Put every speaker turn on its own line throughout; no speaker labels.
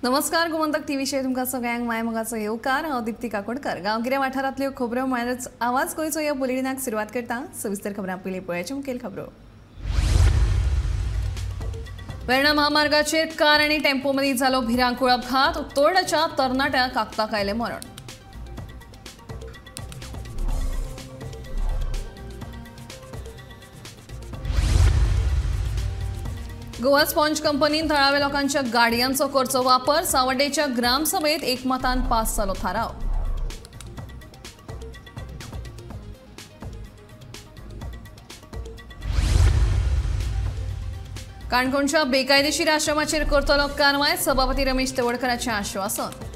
नमस्कार गोमंतक टी विशय तुमकां सगळ्यांक मायमोगाचो येवकार। हांव दीप्ती काकोडकर। गांवगिऱ्या वाठारांतल्यो खबरो म्हणल्यारच आवाज गोंयचो ह्या बुलेटिनाक सुरवात करता। सविस्तर खबरां पयलीं पळोवयाच्यो मुखेल खबरो। वेर्णा महामार्गाचेर कार आनी टेम्पो मदीं जालो भिरांकूळ अपघात। उत्तोर्डाच्या तरणाट्याक आगताक आयलें मरण। गोवा स्पॉन्ज कंपनीन थळाव्या लोकांच्या गाडयांचो करचो वापर। सावड्डेच्या ग्रामसभेत एकमतान पास जालो थाराव। काणकोणच्या बेकायदेशीर आश्रमाचेर करतलो कारवाय। सभापती रमेश तवडकरांचें आश्वासन।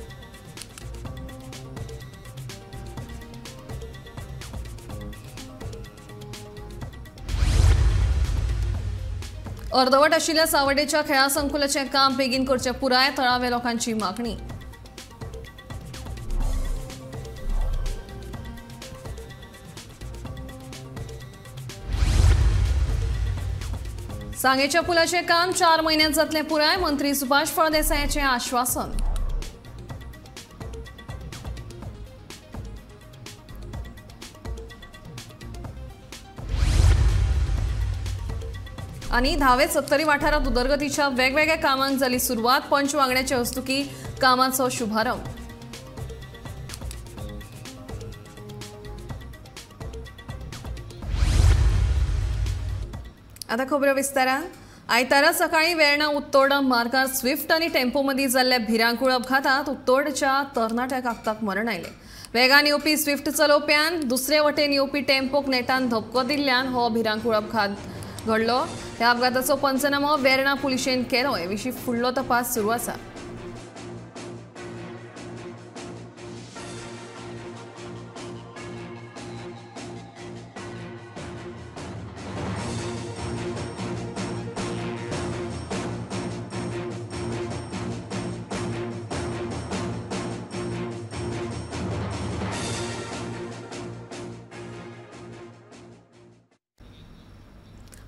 अर्दवट आशिल्ल्या सावड्डेच्या खेळा संकुलाचें काम बेगीन करचें पुराय। थळाव्या लोकांची मागणी। सांगेच्या पुलाचें काम 4 म्हयन्यांत जातलें पुराय। मंत्री सुभाष फळदेसायाचें आश्वासन। आनी 10वे 70 वाठारांत उदरगतीच्या वेगवेगळ्या कामांक जाली सुरवात। पंच वांगड्याचे हस्तुकी कामाचो शुभारंभ। आता खबरो विस्तारान। आयतारा सकाळी वेर्णा उत्तोर्डा मार्गार स्विफ्ट आनी टेम्पो मदीं जाल्ल्या भिरांकूळ अपघातांत उत्तोर्डच्या तरणाट्याक आगताक मरण आयलें। वेगान येवपी स्विफ्ट चलोवप्यान दुसरे वटेन येवपी टेम्पोक नेटान धपको दिल्ल्यान हो भिरांकूळ अपघात घडलो। ह्या अपघाताचो पंचनामो वेर्णा पुलिशेन केलो। हे विशीं फुडलो तपास सुरू आसा।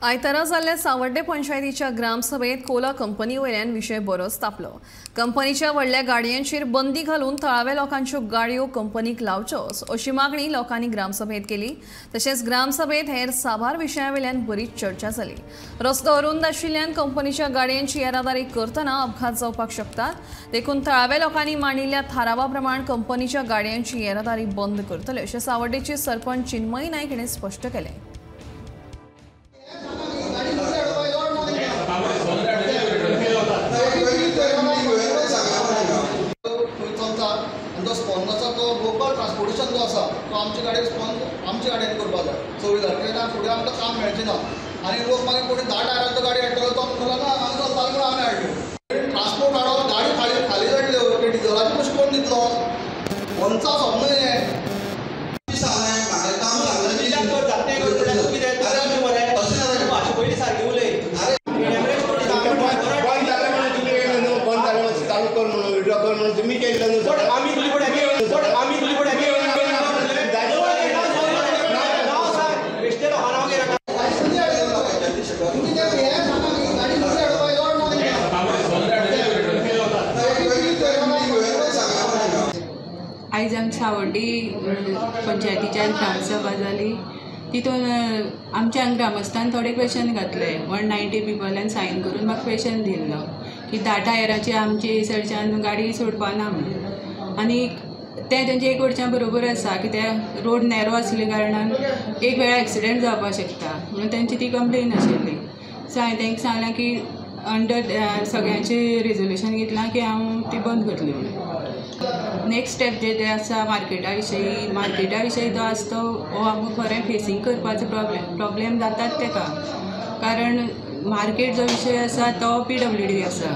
आयतारा जाल्ल्या सावड्डे पंचायतीच्या ग्रामसभेत कोला कंपनी वयल्यान विशय बरोच तापलो। कंपनीच्या व्हडल्या गाडयांचेर बंदी घालून थळाव्या लोकांच्यो गाडयो कंपनीक लावच्यो अशी मागणी लोकांनी ग्रामसभेत केली। तशेंच ग्रामसभेत हेर साबार विशयावेल्यान बरीच चर्चा जाली। रस्तो अरुंद आशिल्ल्यान कंपनीच्या गाडयांची येरादारी करतना अपघात जावपाक शकतात। देखून थळाव्या लोकांनी मांडिल्ल्या थारावा प्रमाण कंपनीच्या गाडयांची येरादारी बंद करतले अशें सावड्डेचे सरपंच चिन्मयी नायक हाणें स्पश्ट केलें।
लोकल ट्रांसपोर्टेशन जो आसा तो आमच्या गाडयेन करपाक जाय। 26 तारखेर फुडें आमकां काम मेळचें ना आनी लोक मागीर कोणी 10 टायरांचो गाडी हाडटलो तो म्हणटलो ना हांगा चलता म्हणून आमी हाडल्यो। ट्रांसपोर्ट हाडप गाडी खाली जातल्यो ते डिझलाचे पयशे कोण दितलो? पंचा सोमन हें
आयज आमची सावड्डी पंचायतीच्या ग्रामसभा जाली। तितून आमच्या ग्रामस्थान थोडे क्वेश्चन घातले। 190 पिपलान सायन करून म्हाका क्वेश्चन दिल्लो की 10 टायराची आमचे सडच्यान गाडी सोडपा ना म्हणून। आनी ते तेंचे एक वटच्यान बरोबर आसा कित्याक रोड नॅरो आसल्या कारणान एक वेळा एक्सिडेंट जावपाक शकता म्हणून तेंची ती कंप्लेन आशिल्ली। सो हांवें तेंकां सांगलां की अंडर सगळ्यांचें रिजोल्युशन घेतलां की हांव ती बंद करतली म्हणून। नेक्स्ट स्टेप जे आसा मार्केटा विशयी जो आसा तो हो आमकां खरें फेसींग करपाचो प्रॉब्लेम जातात तेका। कारण मार्केट जो विशय आसा तो PWD आसा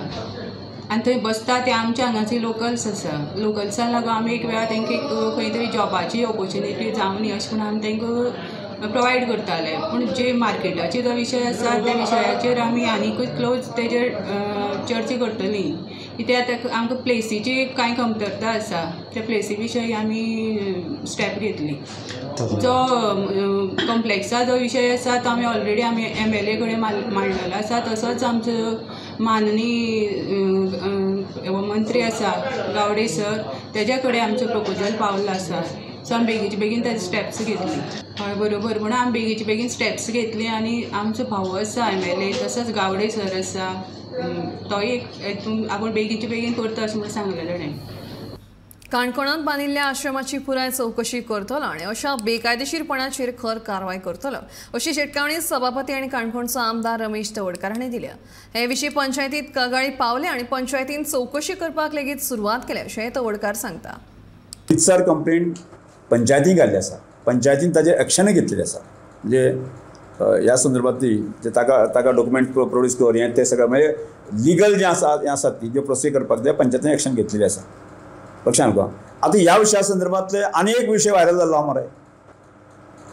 आनी थंय बसता ते आमच्या हांगाची लोकल्स आसा। लोकल्सां लागून आमी एक वेळा तेंकां खंय तरी जॉबाची ऑपॉर्च्युनिटी जावं न्ही अशें म्हणून आमी तेंकां प्रोवायड करताले। पूण जे मार्केटाचे जो विशय आसा त्या विशयाचेर आमी आनीकूय क्लोज तेजेर चर्चा करतली कित्याक आमकां प्लेसीची कांय कमतरता आसा। त्या प्लेसी विशयी आमी स्टेप घेतली। जो कॉम्प्लेक्सा जो विशय आसा तो आमी ऑलरेडी MLA कडेन मांडलेलो आसा। तसोच आमचो माननीय मंत्री आसा गावडे सर तेज्या कडेन आमचो प्रपोजल पावल्लो आसा. सो आमी बेगीचे बेगीन ताजे स्टेप्स घेतली. हय बरोबर म्हणून आमी बेगीचे बेगीन स्टेप्स घेतली आनी आमचो भाऊ आसा MLA तसोच गावडे सर आसा तो एक हेतून आपूण बेगीचे बेगीन करता अशें म्हणून सांगलेलें ताणें.
काणकोणांत बांदिल्ल्या आश्रमाची पुराय चवकशी करतलो आनी अशा बेकायदेशीरपणाचेर खर कारवाय करतलो अशी शिटकावणी सभापती आनी काणकोणचो आमदार रमेश तवडकार हांणी दिल्या. हे विशीं पंचायतींत कागाळी पावले आनी पंचायतीन चवकशी करपाक लेगीत सुरवात केल्या अशें तवडकार सांगता.
सर कंप्लेंट पंचायतीक घाल्ली आसा. पंचायतीन ताजेर एक्शनय घेतलेली आसा. म्हणजे ह्या संदर्भांतली जे ताका डॉक्युमेंट प्रोड्यूस कर हें तें सगळें म्हणजे लिगल जें आसात ती ज्यो प्रोसीड करपाक जाय पंचायतीन एक्शन घेतलेली आसा. लक्षात तुका आतां ह्या विशया संदर्भांतले आनी एक विशय व्हायरल जाल्लो आहा मरे.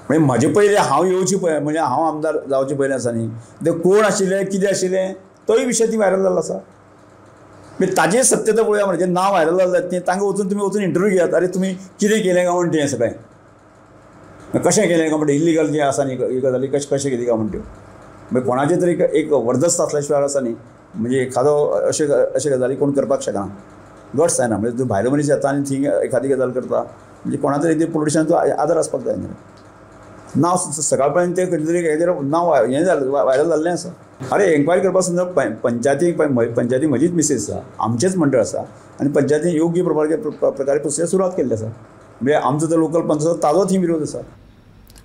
म्हणजे म्हाजे पयलीं हांव येवची पळय म्हणजे हांव आमदार जावचे पयलीं आसा न्ही ते कोण आशिल्ले कितें आशिल्लें तोय विशय ती व्हायरल जाल्लो आसा. म्हणजे ताजेर सत्यता पळोवया म्हणजे नांव व्हायरल जालें तें तांकां तुमी वचून इंटरव्यू घेयात. अरे तुमी कितें केलें काय म्हण तें सगळें कशें केलें काय म्हणटा इल्लिगल जें आसा न्ही ही गजाली कशें केली काय म्हण त्यो म्हणजे कोणाचें तरी एक वर्दस्त आसल्या शिवाय आसा न्ही म्हणजे एखादो अशे गजाली कोण करपाक शकना. गट्स जायना म्हणजे तूं भायलो मनीस येता आनी थंय एखादी गजाल करता म्हणजे कोणा तरी पोलिटिशनाचो आदर आसपाक जाय न्ही. नांव सकाळ पर्यंत ते खंय तरी हेजेर नांव हें जालें व्हायरल जाल्लें आसा. अरे एन्क्वायरी करपा संदर्भ पंचायती म्हजीच मिसेस आसा आमचेच मंडळ आसा आनी पंचायतीन योग्य प्रकारे प्रोसिजर सुरवात केल्ली आसा. म्हणजे आमचो जो लोकल पंच ताजो थंय विरोध आसा.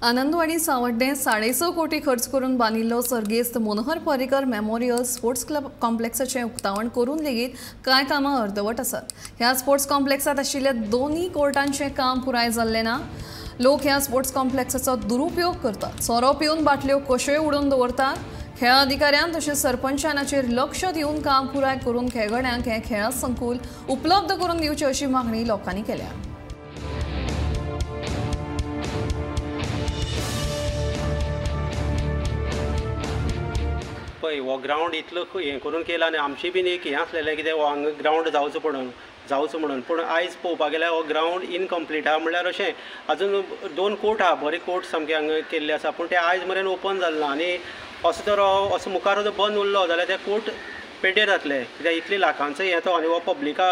आनंदवाडी सावड्डे 6.5 कोटी खर्च करून बांदिल्लो सर्गेस्त Manohar Parrikar memorial sports club कॉम्प्लेक्साचें उक्तावण करून लेगीत कांय कामां अर्दवट आसात. ह्या स्पोर्ट्स कॉम्प्लेक्सात आशिल्ल्या दोनूय कोर्टांचें काम पुराय जाल्लें ना. लोक ह्या स्पोर्ट्स कॉम्प्लेक्साचो दुरुपयोग करतात. सोरो पिवन बाटल्यो कश्योय उडोवन दवरतात. खेळ अधिकाऱ्यान तशेंच सरपंचान हाचेर लक्ष दिवन काम पुराय करून खेळगड्यांक हें खेळा संकुल उपलब्ध करून दिवचें अशी मागणी लोकांनी केल्या.
पळय हो ग्रावंड इतलो हें करून केला आनी आमची बीन एक हें आसलेलें कितें हो हांगा ग्रावंड जावचो म्हणून पूण आयज पळोवपाक गेल्यार हो ग्रावंड इनकम्प्लीट आहा. म्हणल्यार अशें अजून 2 कोर्ट आहा बरे कोर्ट सामके हांगा केल्ले आसा पूण ते आयज मेरेन ओपन जालें ना. आनी असो जर असो मुखार जर बंद उरलो जाल्यार ते कोर्ट पेड्डेर जातले कित्याक इतले लाखांचो येतो आनी हो पब्लिका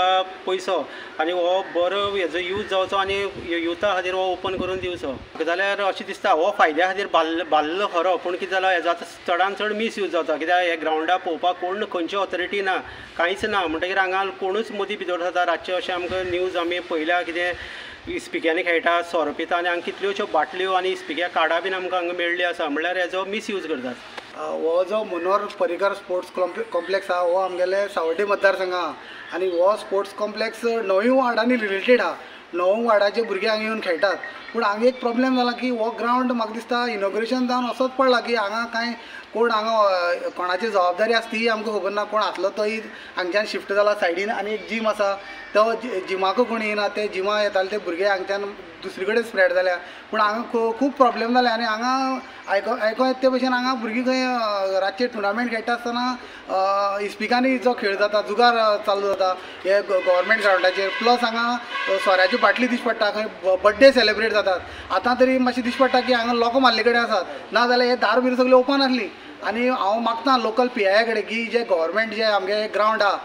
पयसो आनी हो बरो हेजो यूज जावचो आनी युथा खातीर हो ओपन करून दिवचो जाल्यार अशें दिसता हो फायद्या खातीर बाल्लो खरो पूण कितें जालां हेजो आतां चडान चड मिसयूज जाता कित्याक हे ग्रावंडार पळोवपाक कोण खंयची ऑथॉरिटी ना कांयच ना म्हणटकीर हांगा कोणूच मदीं भितर जाता. रातचे अशें आमकां न्यूज आमी पळयल्या कितें इस्पिक्यांनी खेळटा सोरो पिता आनी हांगा कितल्योश्यो बाटल्यो आनी इस्पिक्या कार्डां बीन आमकां हांगा मेळ्ळी आसा म्हणल्यार हेजो मिसयूज करतात.
हो जो मनोहर पर्रीकर स्पोर्ट्स कॉम्प्लेक्स आहा हो आमगेले सावड्डे मतदारसंघ आहा आनी हो स्पोर्ट्स कॉम्प्लेक्स 9 वार्डांनी रिलेटेड आहा. 9 वार्डाचे भुरगे हांगा येवन खेळटात पूण हांगा एक प्रॉब्लेम जाला की हो ग्रावंड म्हाका दिसता इनॉग्रेशन जावन असोच पडला की हांगा कांय कोण हांगा कोणाची जबाबदारी आसा ती आमकां खबर ना. कोण आसलो तोय हांगच्यान शिफ्ट जाला सायडीन आनी एक जीम आसा तो जिमाकूय कोण येना ते जिमा येताले ते भुरगे हांगच्यान दुसरे कडेन स्प्रेड जाल्या पूण हांगा खूब प्रॉब्लेम जाले आनी हांगा आयको येता ते भशेन हांगा भुरगीं खंय रातचे टुर्नामेंट खेळटा आसतना इस्पिकांनी जो खेळ जाता जुगार चालू जाता हे गव्हर्मेंट ग्रावंडाचेर प्लस हांगा सोऱ्याच्यो बाटली दिश्टी पडटा खंय बड्डे सेलिब्रेट जातात. आतां तरी मातशें दिश्टी पडटा की हांगा लोक मारले कडेन आसात ना जाल्यार हे दार बीर सगळी ओपन आसली. आनी हांव मागता लोकल PIA कडेन की जे गव्हर्मेंट जे आमगे ग्रावंड आहा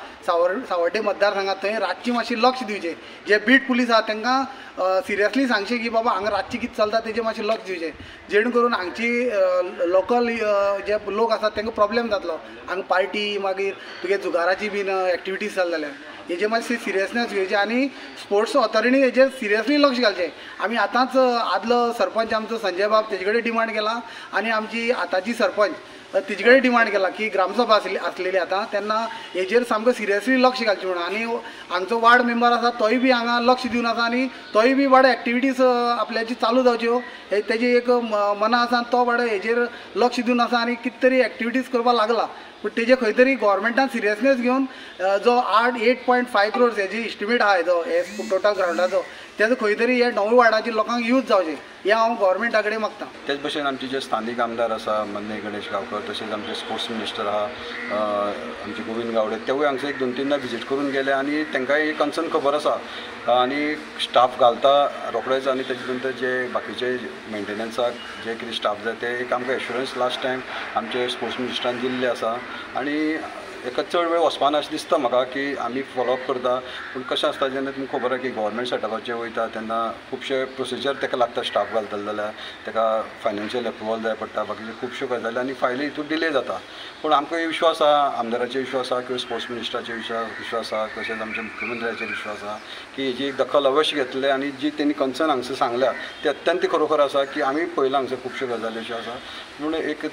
सावड्डे मतदारसंघात थंय रातची मातशी लक्ष दिवचें. जे बीट पुलीस आहा तांकां सिरियसली सांगचें की बाबा हांगा रातची कितें चलता तेजेर मातशें लक्ष दिवचें जेणे करून हांगची लोकल जे लोक आसात तांकां प्रॉब्लेम जातलो. हांगा पार्टी मागीर तुगे जुगाराची बीन एक्टिविटीज जाल जाल्यार हेजेर मातशें सिरियसनेस घेवचें आनी स्पोर्ट्स ऑथॉरिटीन हेजेर सिरियसली लक्ष घालचें. आमी आतांच आदलो सरपंच आमचो संजय बाब तेजे कडेन डिमांड केला आनी आमची आतांची सरपंच तेजे कडेन डिमांड केला की ग्रामसभा आसलेली आतां तेन्ना हेजेर सामको सिरियसली लक्ष घालचें म्हणून. आनी हांगचो वार्ड मेंबर आसा तोय बी हांगा लक्ष दिवन आसा आनी तोय बी बाडे एक्टिविटीज आपल्याची चालू जावच्यो तेजी एक मना आसा तो बाडे हेजेर लक्ष दिवन आसा आनी कितें तरी एक्टिविटीज करपाक लागला. पूण तेजे खंय तरी गव्हर्मेंटान सिरियसनेस घेवन जो 8.5 crores हेजी इस्टिमेट आहा हेजो हे टोटल ग्रावंडाचो तेजो खंय तरी हे 9 वार्डाच्या लोकांक यूज जावचें हें हांव गव्हर्मेंटा कडेन मागता.
तेच भशेन आमचे जे स्थानीक आमदार आसा मन्ने गणेश गांवकर तशेंच आमचे स्पोर्ट्स मिनिस्टर आहा आमचे गोविंद गावडे तेवूय हांगसर 2-3दा विजीट करून गेले आनी तांकांय कन्सर्न खबर आसा आनी स्टाफ घालता रोखडेच आनी तेजे नंतर जे बाकीचे मेंटेनन्साक जे कितें स्टाफ जाय ते एक आमकां एश्युरन्स लास्ट टायम आमचे स्पोर्ट्स मिनिस्टरान दिल्ले आसा आनी एक चड वेळ वचपाना अशें दिसता म्हाका की आमी फॉलोअप करता पूण कशें आसता जेन्ना तुमकां खबर आसा की गव्हर्मेंट सेटअपाचेर वयता तेन्ना खुबशे प्रोसिजर ताका लागता स्टाफ घालतले जाल्यार ताका फायनान्शियल अप्रुवल जाय पडटा बाकीच्यो खुबश्यो गजाली आनी फायली हितून डिले जाता पूण आमकां विश्वास आसा आमदाराचेर विश्वास आसा किंवा स्पोर्ट्स मिनिस्टराचेर विश्वास आसा तशेंच आमच्या मुख्यमंत्र्याचेर विश्वास आसा की हेची एक दखल अवश्य घेतले आनी जी तेणी कन्सर्न हांगसर सांगल्या ते अत्यंत खरोखर आसा की आमी पयला हांगसर खुबश्यो गजाली अश्यो आसा म्हणून एक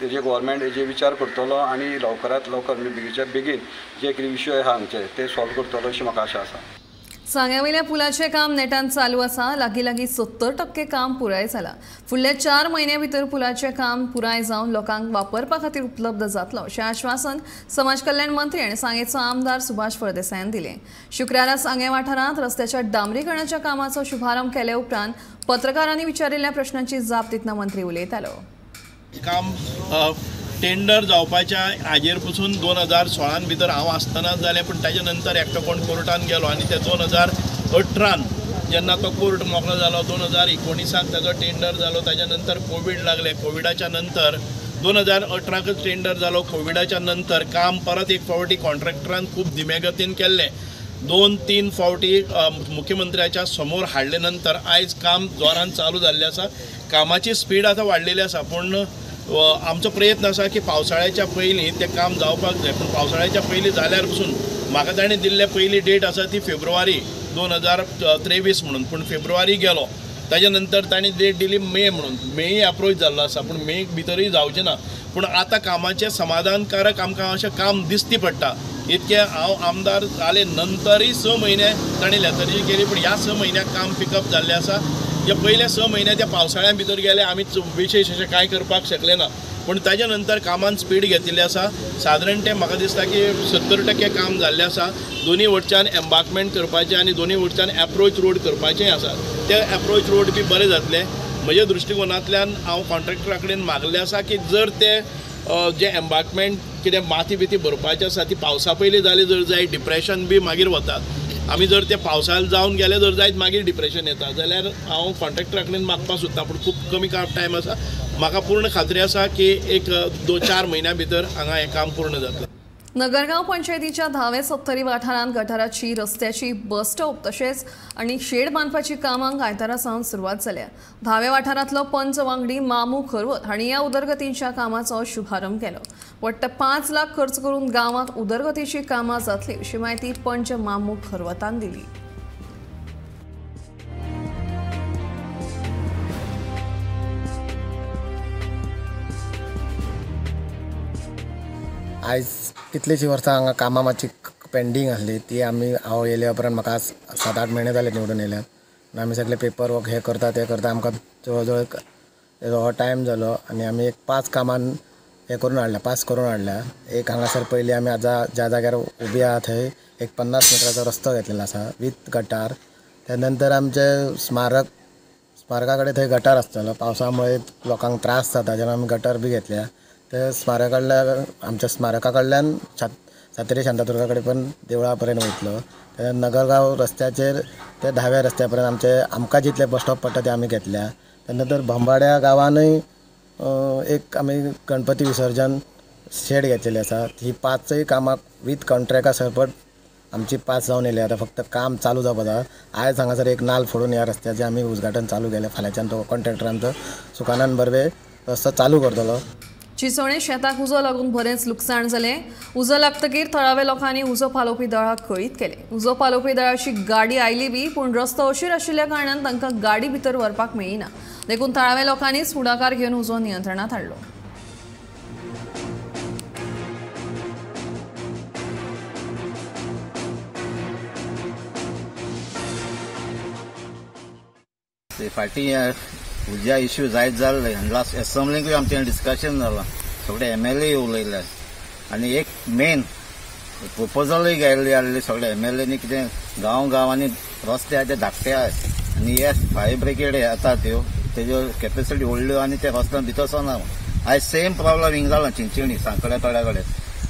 तेजे गव्हर्मेंट हेजे विचार करतलो आनी लवकरात लवकर म्हणजे बेगीच्या बेगीन जे कितें विशय आहा हांगचे ते सॉल्व करतलो अशी म्हाका आशा आसा.
सांग्यावयल्या पुलाचे काम नेटान चालू आसा. लागीं 70% काम पुराय जाला. फुडल्या 4 म्हयन्या भितर पुलाचे काम पुराय जावन लोकांक वापरपा खातीर उपलब्ध जातलो अशें आश्वासन समाज कल्याण मंत्री आनी सांगेचो आमदार सुभाष फळदेसायान दिलें. शुक्रारा सांगे वाठारांत रस्त्याच्या डांबरीकरणाच्या कामाचो शुभारंभ केले उपरांत पत्रकारांनी विचारिल्ल्या प्रश्नांची जाप दितना मंत्री उलयतालो.
काम टेंडर जावपाच्या हाजेर पसून 2016 भितर हांव आसतना जालें पूण ताजे नंतर एकटो कोण कोर्टान गेलो आनी ते 2018 जेन्ना तो कोर्ट मोकळो जालो 2019 ताजो टेंडर जालो. ताज्या नंतर कोवीड लागले. कोविडाच्या नंतर 2018 टेंडर जालो. कोविडाच्या नंतर काम परत एक फावटी कॉन्ट्रॅक्टरान खूब धिमे गतीन केल्लें. 2-3 फावटी मुख्यमंत्र्याच्या समोर हाडले नंतर आयज काम जोरान चालू जाल्लें आसा. कामाची स्पीड आतां वाडलेली आसा पूण आमचो प्रयत्न आसा की पावसाळ्याच्या पयलीं तें काम जावपाक जाय. पूण पावसाळ्याच्या पयलीं जाल्यार पसून म्हाका ताणें दिल्ले पयली डेट आसा ती फेब्रुवारी 2023 म्हणून पूण फेब्रुवारी गेलो. ताज्या नंतर ताणें डेट दिली मे म्हणून. मेय अप्रोच जाल्लो आसा पूण मे भितरूय जावचें ना. पूण आतां कामाचें समाधानकारक आमकां अशें काम दिसती पडटा. इतके हांव आमदार जाले नंतरय 6 म्हयने ताणें लेथर्जी केली पूण ह्या 6 म्हयन्याक काम पिकअप जाल्लें आसा. जे पयले 6 म्हयने त्या पावसाळ्या भितर गेले आमी विशेष अशें कांय करपाक शकले ना पूण ताज्या नंतर कामान स्पीड घेतिल्ली आसा. सादारण तें म्हाका दिसता की 70% काम जाल्लें आसा. दोनी वटच्यान एम्बार्कमेंट करपाचें आनी दोनी वटच्यान एप्रोच रोड करपाचेंय आसा. ते एप्रोच रोड बी बरें जातले. म्हज्या दृश्टिकोनांतल्यान हांव कॉन्ट्रॅक्टरा कडेन मागलें आसा की जर ते जे एम्बार्कमेंट कितें माती बिती भरपाचें आसा ती पावसा पयलीं जाली जर जाय डिप्रेशन बी मागीर वतात. आमी जर ते पावसाळ्यात जावन गेले जर जायत मागीर डिप्रेशन येता जाल्यार हांव कॉन्ट्रॅक्टरा कडेन मागपाक सोदता पूण खूब कमी टायम आसा. म्हाका पूर्ण खात्री आसा की एक 2-4 म्हयन्या भितर हांगा हें काम पूर्ण जातलें.
नगरगांव पंचायतीच्या 10वे सत्तरी वाठारांत गटाराची रस्त्याची बस स्टॉप तशेंच आनी शेड बांदपाची कामांक आयतारा सावन सुरवात जाल्या. 10वे वाठारांतलो पंच वांगडी मामू खरवत हांणी ह्या उदरगतीच्या कामाचो शुभारंभ केलो. वट्ट 5 लाख खर्च करून गांवांत उदरगतीची कामां जातली अशी माहिती पंच मामू खरवतान दिली.
आयज कितलींशीं वर्सां हांगा कामां मातशी पेंडींग आसली ती हांव येयल्या उपरांत म्हाका 7-8 म्हयने जाले निवडून येयल्यात. आमी सगळे पेपर वर्क हे करता ते करता आमकां जवळ जवळ हो टायम जालो आनी आमी एक 5 कामान हे करून हाडल्या पास करून हाडल्या. एक हांगासर पयलीं आमी ज्या जाग्यार उबी आहा थंय एक 50 मिटराचो रस्तो घेतलेलो आसा विथ गटार. त्या नंतर आमचे स्मारका कडेन थंय गटार आसतलो. पावसामुळे लोकांक त्रास जाता जेन्ना आमी गटार बी घेतल्या. ते आमच्या स्मारका कडल्यान सातेरी शांतादुर्गा कडेन पण देवळा पर्यंत वयतलो. नगरगांव रस्त्याचेर ते 10व्या रस्त्या पर्यंत आमकां जितले बस स्टॉप पडटा ते आमी घेतल्या. त्यानंतर भंबाड्या गांवानूय एक आमी गणपती विसर्जन शेड घेतलेली आसा. ही 5य कामां विथ कॉन्ट्रॅक्टा सरपट आमची 5 जावन येयली. आतां फक्त काम चालू जावपाक जाता. आयज हांगासर एक नाल फोडून ह्या रस्त्याचें आमी उद्घाटन चालू केलें. फाल्यांच्यान तो कॉन्ट्रॅक्टरांचो सुकानंद बर्वे रस्तो चालू करतलो.
चिंचोणे शेताक उजो लागून बरेंच लुकसाण जालें. उजो लागतकीर थळाव्या लोकांनी उजो पालोवपी दळाक कळीत केलें. उजो पालोवपी दळाची गाडी आयली बी पूण रस्तो अशीर आशिल्ल्या कारणान तांकां गाडी भितर व्हरपाक मेळिना. देखून थळाव्या लोकांनीच फुडाकार घेवन उजो नियंत्रणात हाडलो.
फाटीं उज्या इश्यू जायत जाल्ले आनी लास्ट एसेंब्लीकूय आमचें डिस्कशन जालां. सगळे MLA उलयले आनी एक मेन प्रपोजलूय घायल्ली आसली सगळे MLAनी कितें गांवांनी रस्त्याचे धाकटे आनी हे फायर ब्रिगेड येता त्यो तेज्यो कॅपेसिटी व्हडल्यो आनी ते रस्त्यान भितर सरना. आयज सेम प्रॉब्लम हिंग जालो चिंचणी सांकड्या तळ्या कडेन.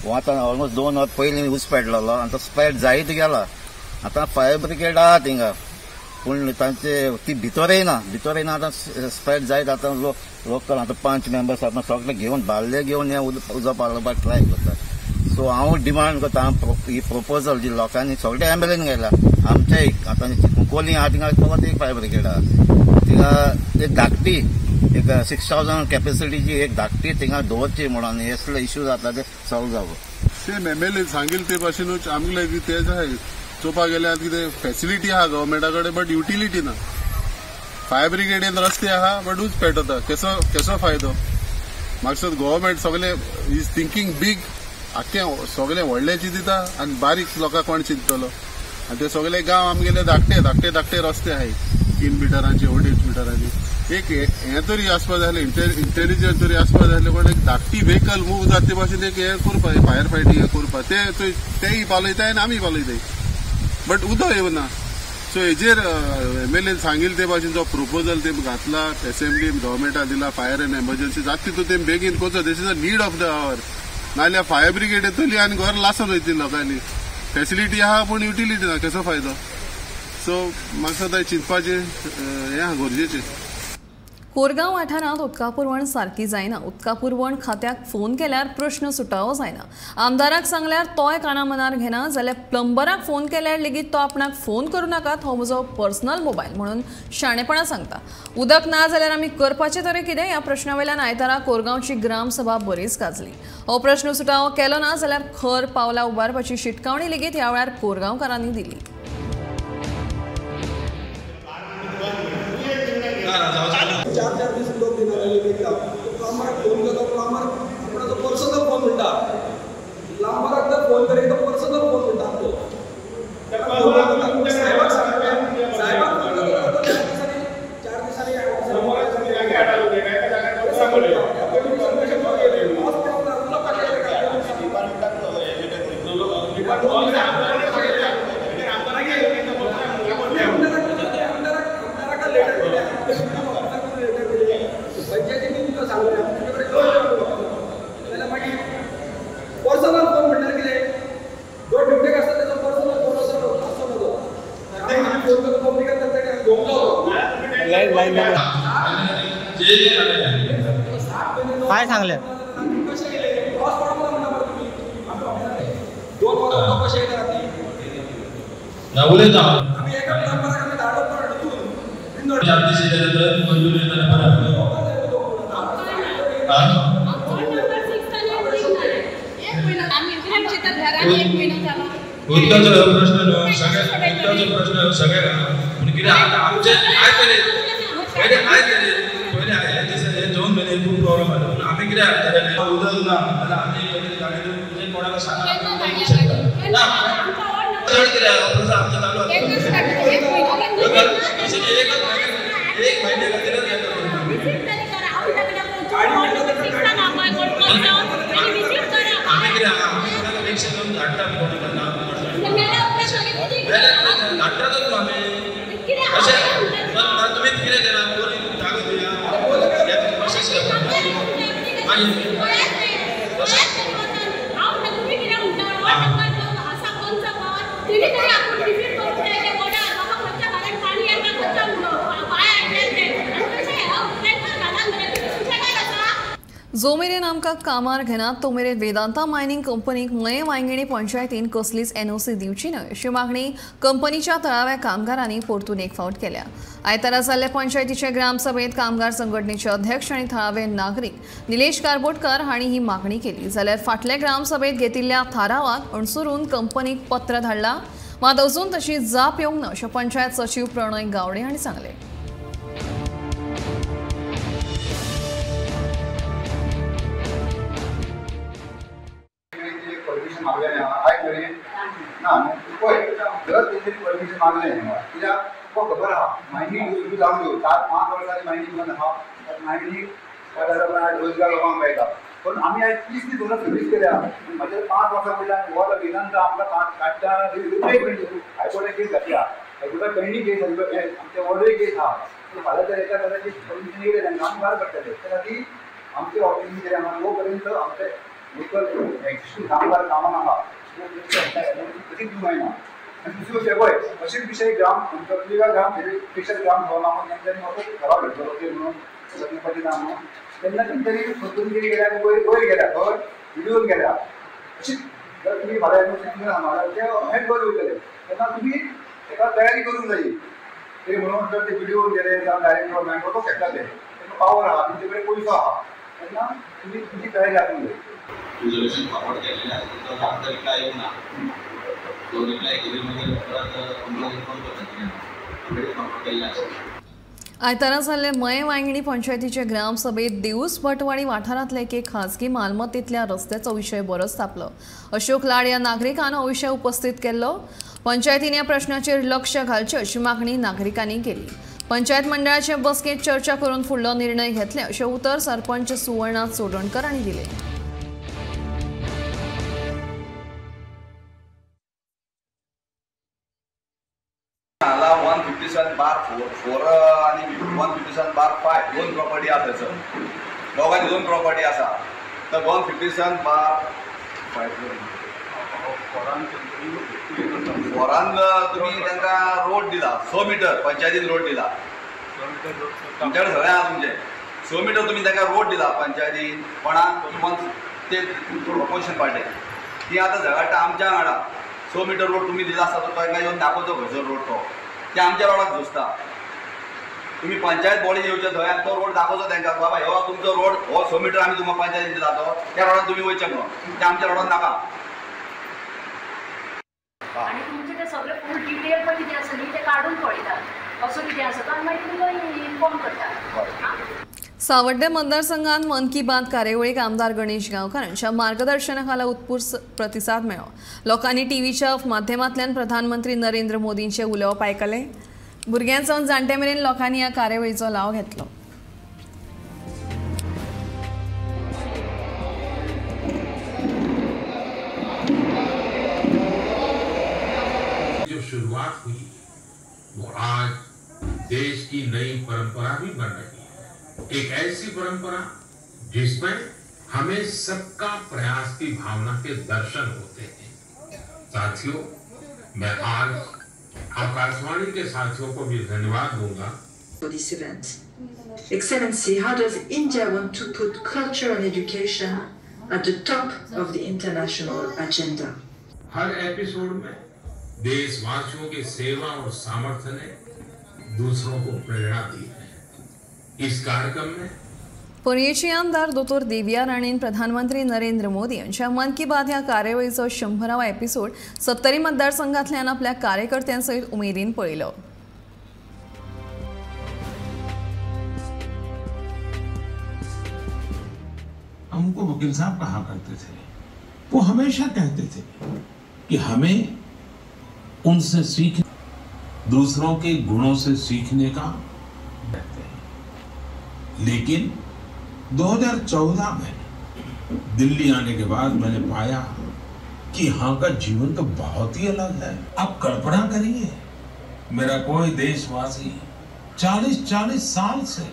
हो आतां ऑलमोस्ट 2 वर पयलीं उस पेटलेलो आनी तो स्प्रेड जायत गेला. आतां फायर ब्रिगेड आहा थिंगा पूण तांचे ती भितर येना आतां स्प्रेड जायत. आतां लोकल आतां 5 मेंबर्स आतां सगळे घेवन बाल्ले घेवन हे उजो पालोवपाक ट्राय करता. सो हांव डिमांड करता ही प्रपोजल जी लोकांनी सगळे एम्बुलन्स गेला आमचे आतां कोली आहा थिंगा परत एक फायर ब्रिगेड आहा थिंगा एक धाकटी एक 6000 कॅपॅसिटीची एक धाकटी थिंगा दवरची म्हणून असले इश्यू जाता ते सॉल्व जावं.
सेम MLA सांगिल ते भाशेनूच आमगे तेच आहे चोवपाक गेल्यार कितें फॅसिलिटी आहा गव्हर्मेंटा कडेन बट युटिलिटी ना. फायर ब्रिगेडीन रस्ते आहा बट उच पेटता केसो फायदो. म्हाका दिसता गव्हर्मेंट सगळे इज थिंकींग बीग आख्खें सगळे व्हडलेची दिता आनी बारीक लोकांक कोण चिंततलो आनी ते सगळे गांव आमगेले धाकटे रस्ते आहाय 3 मिटरांचे 2.5 मिटरांनी. एक हें तरी आसपा जाय इंटेलिजंट तरी आसपा जाय कोण एक धाकटी व्हेकल मूव जाता ते भाशेन एक हें करपा फायर फायटींग हें करपा तेय पालयताय आनी आमी पालयताय बट उदक येवना. सो हेजेर MLA सांगिल ते भाशेन जो प्रपोजल ते घातला असेंब्ली गव्हर्मेंटा दिला फायर एंड एमर्जन्सी जाता तितून ते बेगीन करचो. This is a need of the hour. नाल्यार फायर ब्रिगेड येतली आनी घर लासून वयतली लोकांनी. फॅसिलिटी आहा पूण युटिलिटी ना कसो फायदो. सो म्हाका दिसता चिंतपाचें हें आहा गरजेचें.
कोरगांव वाठारांत उदका पुरवण सारकी जायना. उदका पुरवण खात्याक फोन केल्यार प्रश्न सुटावो जायना. आमदाराक सांगल्यार तोय काना मनार घेना जाल्यार प्लंबराक फोन केल्यार लेगीत तो आपणाक फोन करूं नाकात हो म्हजो पर्सनल मोबायल म्हणून शाणेपणां सांगता. उदक ना जाल्यार आमी करपाचें तरी कितें ह्या प्रश्नावेल्यान आयतारा कोरगांवची ग्रामसभा बरीच गाजली. हो प्रश्न सुटावो केलो ना जाल्यार खर पावलां उबारपाची शिटकावणी लेगीत ह्या वेळार कोरगांवकारांनी दिली.
चार दीस उदक दिना प्लंबराक फोन केलो प्लंबर आपणाचो पर्सनल फोन म्हणटा प्लंबराक जर फोन करी तो पर्सनल फोन म्हणटा तो साहेबाक पर्सनल फोन म्हणल्यार कितें जो ड्युटेक आसता तेजो पर्सनल फोन आसता न्हू तो फोन करून कम्युनिकेट करता घेवंक
काय सांगले
कशें केलें क्रॉस पडोंक ना म्हणटा तुमी 2 वरां कशें येता ती
ना उलयता
आमी एका प्लंबराक आमी धाडप पडटून
चार्जीस येता मंजूर येता उदकाचो प्रश्न न्हू सगळ्या प्रश्न सगळ्या पूण कितें आमचे पयले हे 2 म्हयने खूब प्रॉब्लेम जाता पूण आमी कितें हाडटले उदक ना जाल्यार आमी गाडयेन कोणाक सांगता ना चड कितें प्रश्न आमचे चालू एक महिने खातीरच
जो मेरेन आमकां कामार घेनात तो मेरेन वेदांता मायनिंग कंपनीक मये वांयगणी पंचायतीन कसलीच NOC दिवची न्हय अशी मागणी कंपनीच्या तळाव्या कामगारांनी परतून एक फावट केल्या. आयतारा जाल्ले पंचायतीचे ग्रामसभेत कामगार संघटनेचे अध्यक्ष आनी थळावे नागरीक निलेश कारबोटकार हांणी ही मागणी केली. जाल्यार फाटले ग्रामसभेत घेतिल्ल्या थारावाक अनुसरून कंपनीक पत्र धाडला मात अजून तशी जाप येवंक ना अशें पंचायत सचिव प्रणय गावडे हांणी सांगलें.
ना पळय जर तेंची परमिशन मागलें कित्याक तुका खबर आहा मायनींग सुरू जावन घेवं 4-5 वर्सांनी मायनींग बंद आहा मायनींग रोजगार लोकांक मेळटा पण आमी आयज 30 दीस वर्सां सर्वीस केल्या म्हाजे 5 वर्सां पयलीं हो विधान आमकां काडटा हायकोर्टान केस घातल्या हायकोर्टान पेंडींग केस आमचे ऑर्डरी केस आहा फाल्यां जर एका जाल्याची परमिशन येयलें तेन्ना आमी भायर पडटले त्या खातीर आमचे ऑफिसीन कितें आहा तो पर्यंत आमचे लोकल एक्सिस्टींग कामगार कामाक आहा कशी दिवंक जायना आनी दुसरी गोश्ट पळय अशेच विशय ग्राम पत्रिका ग्राम स्पेशल ग्राम भवना तेंच्यांनी म्हाका घरा भेटलो ते म्हणून लग्नपती ना म्हणून तेन्ना तेंच्यांनी खतून कितें केल्या वयर गेल्या खंय व्हिडिओन गेल्या अशी जर तुम्ही मला म्हाका ते हेड बरें वयतले तेन्ना तुमी एका तयारी करूंक जाय ते म्हणून जर ते व्हिडिओ गेले जावं डायरेक्ट गव्हर्मेंट तो शकताले तेका पावर आहा तुमचे कडेन पयसो आहा तेन्ना तुमी तुमची तयारी आसूंक जाय
रिझोल्युशन फॉरवर्ड केलेले आहे तर आता रिप्लाय येऊ ना तो रिप्लाय केली म्हणजे परत आम्हाला इन्फॉर्म करतात फॉरवर्ड केलेला आहे
आयतारा जाल्ले मये वांगणी पंचायतीचे ग्रामसभेत दिवस भटवाडी वाठारांतले एके खाजगी मालमत्तेंतल्या रस्त्याचो विशय बरोच तापलो. अशोक लाड ह्या नागरिकान हो विशय उपस्थित केल्लो. पंचायतीन ह्या प्रश्नाचेर लक्ष घालचे अशी मागणी नागरिकांनी केली. पंचायत मंडळाचे बसकेत चर्चा करून फुडलो निर्णय घेतले अशें उतर सरपंच सुवर्णा चोडणकर हांणी दिलें.
हांगा 157/4 आणि 157/5 दोन प्रॉपर्टी आसा थंयसर दोगांनी दोन प्रॉपर्टी आसा तर 157/5 फोरान तुम्ही तांकां रोड दिला 6 मीटर पंचायतीन रोड दिला तुमचे कडेन सगळें आहा तुमचें 6 मीटर तुमी तांकां रोड दिला पंचायतीन कोणाक ते ऑपोजिशन पार्टी ती आतां झगडटा आमच्या वांगडा 6 मीटर रोड तुम्ही दिला आसता तो तांकां येवन दाखोवचो खंयसर रोड तो ते आमच्या रोडाक झुजता तुम्ही पंचायत बॉडी येवचे थंय आनी तो रोड दाखोवचो तांकां बाबा हो तुमचो रोड हो 6 मीटर आमी तुमकां पंचायतीन दिला तो त्या रोडान तुम्ही वयचे म्हणून ते आमच्या रोडान नाका
आणि तुमचे ते सगळे फूल डिटेल पण कितें आसा न्ही ते काडून पळयतात असो कितें आसा तो आनी मागीर तुमकां इन्फॉर्म करतात.
सावड्डे मतदारसंघात मन की बात कार्यावळीक आमदार गणेश गांवकारांच्या मार्गदर्शनाखाला उत्स्फूर्त प्रतिसाद मेळ्ळो. लोकांनी टीव्हीच्या माध्यमांतल्यान प्रधानमंत्री नरेंद्र मोदींचे उलोवप आयकले. भुरग्यांसावन जाणटे मेरेन लोकांनी ह्या कार्यावळीचो लाव घेतलो.
जो शुरुआत हुई वो आज देश की नई परंपरा भी बन रही है. एक ऐसी परंपरा जिसमें हमें सबका प्रयास की भावना के दर्शन होते हैं. साथियों, मैं आज आकाशवाणी के साथियों को भी धन्यवाद दूंगा
for this event. Excellency, how does India want to put culture and education at the top of the international agenda?
Her episode में देशवासियों की सेवा और सामर्थ्य ने दूसरों को प्रेरणा दी है. इस कार्यक्रम में
पर्येची आमदार दोतोर देविया राणेन प्रधानमंत्री नरेंद्र मोदी यांच्या मन की बात ह्या कार्यावळीचो 100वा एपिसोड 70 मतदारसंघांतल्यान आपल्या कार्यकर्त्यांसयत उमेदीन पळयलो.
हमको वकील साहब कहा करते थे, वो हमेशा कहते थे कि हमें उनसे सीखने, दूसरों के गुणों से सीखने का रहते हैं. लेकिन 2014 में दिल्ली आने के बाद मैंने पाया कि यहाँ का जीवन तो बहुत ही अलग है. आप कल्पना करिए, मेरा कोई देशवासी 40-40 साल से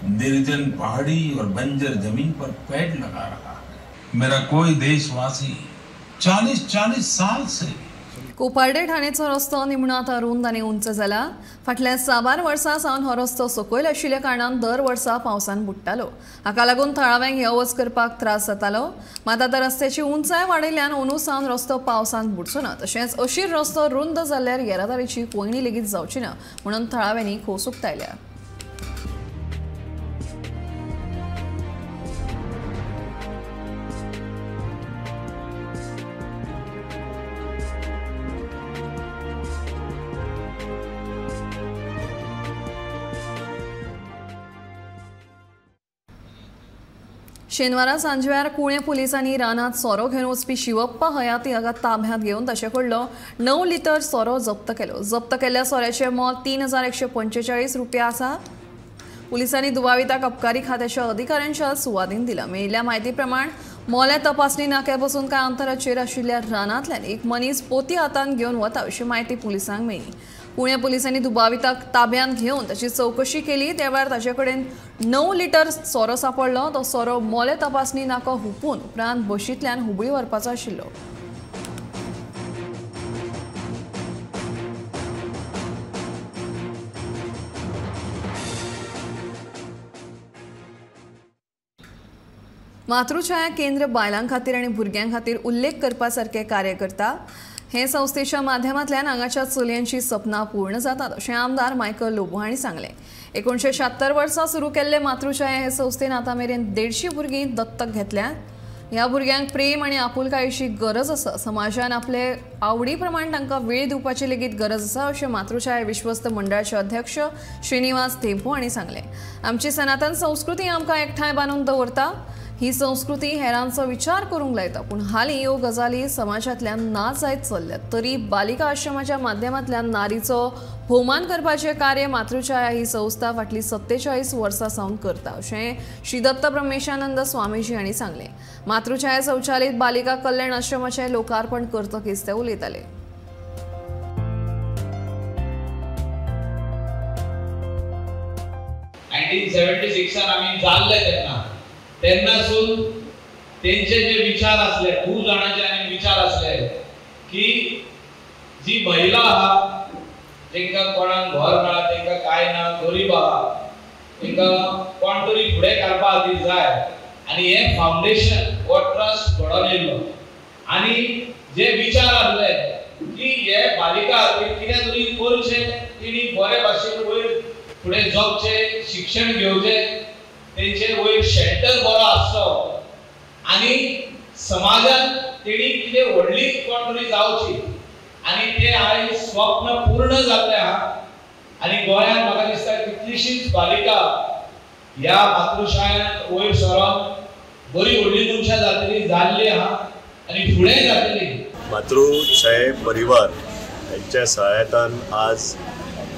निर्जन पहाड़ी और बंजर जमीन पर पेड़ लगा रहा है. मेरा कोई देशवासी 40-40 साल से
कोपार्डे ठाणेचो रस्तो निमणो आतां रुंद आनी उंच जाला. फाटल्या 6 वर्सां सावन हो रस्तो सकयल आशिल्ल्या कारणान दर वर्सा पावसान बुडटालो. हाका लागून थळाव्यांक यो वच करपाक त्रास जातालो. मात आतां रस्त्याची उंचाय वाडयल्यान अंदू सावन रस्तो पावसान बुडचो ना. तशेंच अशीर रस्तो रुंद जाल्ल्यार येरादारीची कोयणी लेगीत जावची ना म्हणून थळाव्यांनी खोस उक्तायल्या. शेनवारा सांजवेळार कुळे पुलिसांनी रानात सोरो घेवन वचपी शिवप्पा हयाती हाका ताब्यांत घेवन ताचे कडलो 9 लिटर सोरो जप्त केलो. जप्त केल्ल्या सोऱ्याचें मोल 3145 रुपया आसा. पुलिसांनी दुबाविताक अबकारी खात्याच्या अधिकाऱ्यांच्या सुवादीन दिला. मेळिल्ल्या म्हायती प्रमाण मोल्या तपासणी नाक्या पासून कांय अंतराचेर आशिल्ल्या रानांतल्यान एक मनीस पोती हातांत घेवन वता अशी म्हायती पुलिसांक मेळ्ळी. पुणे पुलिसांनी दुबाविताक ताब्यांत घेवन ताची चवकशी केली. त्या वेळार ताचे कडेन 9 लिटर सोरो सापडलो. तो सोरो मोले तपासणी नाको हुपून उपरांत बशींतल्यान हुबळी व्हरपाचो आशिल्लो. मातृछाया केंद्र बायलां खातीर आनी भुरग्यां खातीर उल्लेख करपा सारकें कार्य करता। हे संस्थेच्या माध्यमांतल्यान हांगाच्या चलयांची सपनां पूर्ण जातात अशें आमदार मायकल लोबो हांणी सांगलें। 1976 वर्सा सुरू केल्ले मातृछाया हे संस्थेन आतां मेरेन 150 भुरगीं दत्तक घेतल्यात। ह्या भुरग्यांक प्रेम आनी आपुलकायेची गरज आसा। समाजान आपले आवडी प्रमाण तांकां वेळ दिवपाची लेगीत गरज आसा अशें मातृछाया विश्वस्त मंडळाचे अध्यक्ष श्रीनिवास थेंपो हांणी सांगलें। आमची सनातन संस्कृती आमकां एकठांय बांदून दवरता। ही संस्कृती हेरांचो विचार करूंक लायता, पूण हालीं ह्यो गजाली समाजांतल्यान ना जायत चल्ल्यात। तरी बालिका आश्रमाच्या माध्यमांतल्यान नारीचो भोवमान करपाचें कार्य मातृछाया ही संस्था फाटलीं 47 वर्सां सावन करता अशें श्री दत्त ब्रह्मेशानंद स्वामीजी हांणी सांगलें। मातृछाया संचालित बालिका कल्याण आश्रमाचें लोकार्पण करतकीच ते उलयताले।
1976 आम्ही जाल्ले तेन्नासून तेंचे जे विचार असले, खूप जाणांचे आनी विचार असले की जी महिला आहा जेंका कोणाक घर ना, तेंका काय ना, गरीब आहा, तेंका कोण तरी फुडें काडपा खातीर जाय आनी हे फाउंडेशन हो ट्रस्ट घडोवन येयलो आनी जे विचार आसले की हे बालिका खातीर कितें तरी करचें, तेणी बरे भाशेन वयर फुडें जगचें, शिक्षण घेवचें, तेंचे वयर शेल्टर बरो आसचो आनी समाजान तेणी कितें व्हडली कोण तरी जावची आनी ते आयज स्वप्न पूर्ण जाल्ले आहा। आनी गोंयांत म्हाका दिसता कितलीशीच बालिका ह्या मातृछायेंत वयर सरोन बरी व्हडली मनशां जाल्ली आहा आनी फुडें जातली।
मातृछाया परिवार यांच्या सहायतान आज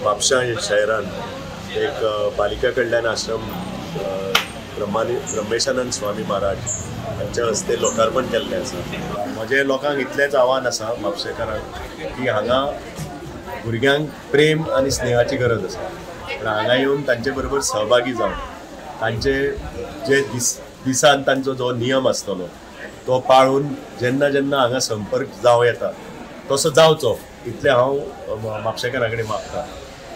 म्हापशां शहरान एक बालिका कल्याण आश्रम ब्रह्मेशानंद स्वामी महाराज हांच्या हस्ते लोकार्पण केल्लें आसा। म्हजें लोकांक इतलेंच आव्हान आसा म्हापशेकारांक की हांगा भुरग्यांक प्रेम आनी स्नेहाची गरज आसा, पण हांगा येवन तांचे बरोबर सहभागी जावन तांचे जे दिसान तांचो जो नियम आसतलो तो पाळून जेन्ना जेन्ना हांगा संपर्क जावं येता तसो जावचो इतलें हांव म्हापशेकारां कडेन मागतां।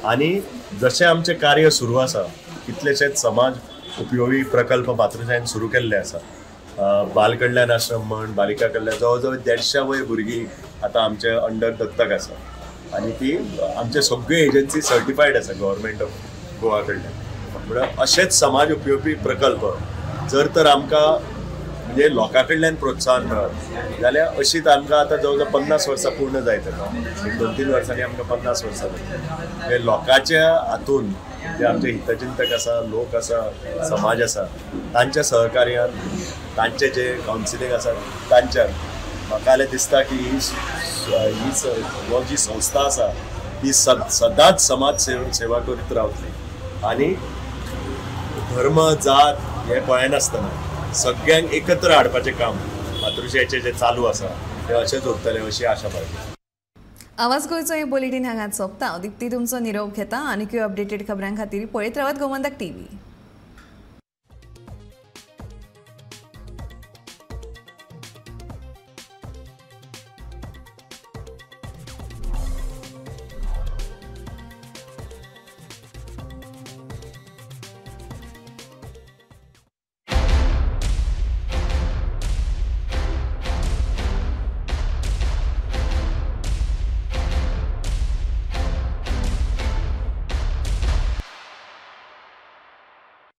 आनी जशें आमचें कार्य सुरू आसा कितलेशेच समाज उपयोगी प्रकल्प मातृछायेन सुरू केल्ले आसा। बाल कल्याण आश्रम म्हण, बालिका कल्याण, जवळ जवळ 150 वय भुरगीं आतां आमचे अंडर दत्तक आसा आनी ती आमचे सगळे एजन्सी सर्टिफायड आसा गव्हर्मेंट ऑफ गोवा कडल्यान। म्हणल्यार अशेच समाज उपयोगी प्रकल्प जर तर आमकां म्हणजे लोकां कडल्यान प्रोत्साहन मेळत जाल्यार अशीच आमकां आतां जवळ जवळ 50 वर्सां पूर्ण जायत आसा। 2-3 वर्सांनी आमकां 50 वर्सां जातली। लोकांच्या हातून जे आमचे हितचिंतक आसा, लोक आसा, समाज आसा, तांच्या सहकार्यान तांचे जे कावन्सिलींग आसा तांच्यान म्हाका जाल्यार दिसता की ही जी संस्था आसा ती सदांच समाज सेवा करीत रावतली आनी धर्म जात हे पळयनासतना सगळ्यांक एकत्र हाडपाचें काम मातृछायेचें जे चालू आसा तें अशेंच उरतलें अशी आशा बाळगता।
आवाज गोंयचो हे बुलेटिन हांगाच सोंपता। दिप्ती तुमचो निरोप घेता। आनीकूय अपडेटेड खबरां खातीर पळयत रावात गोमंतक TV।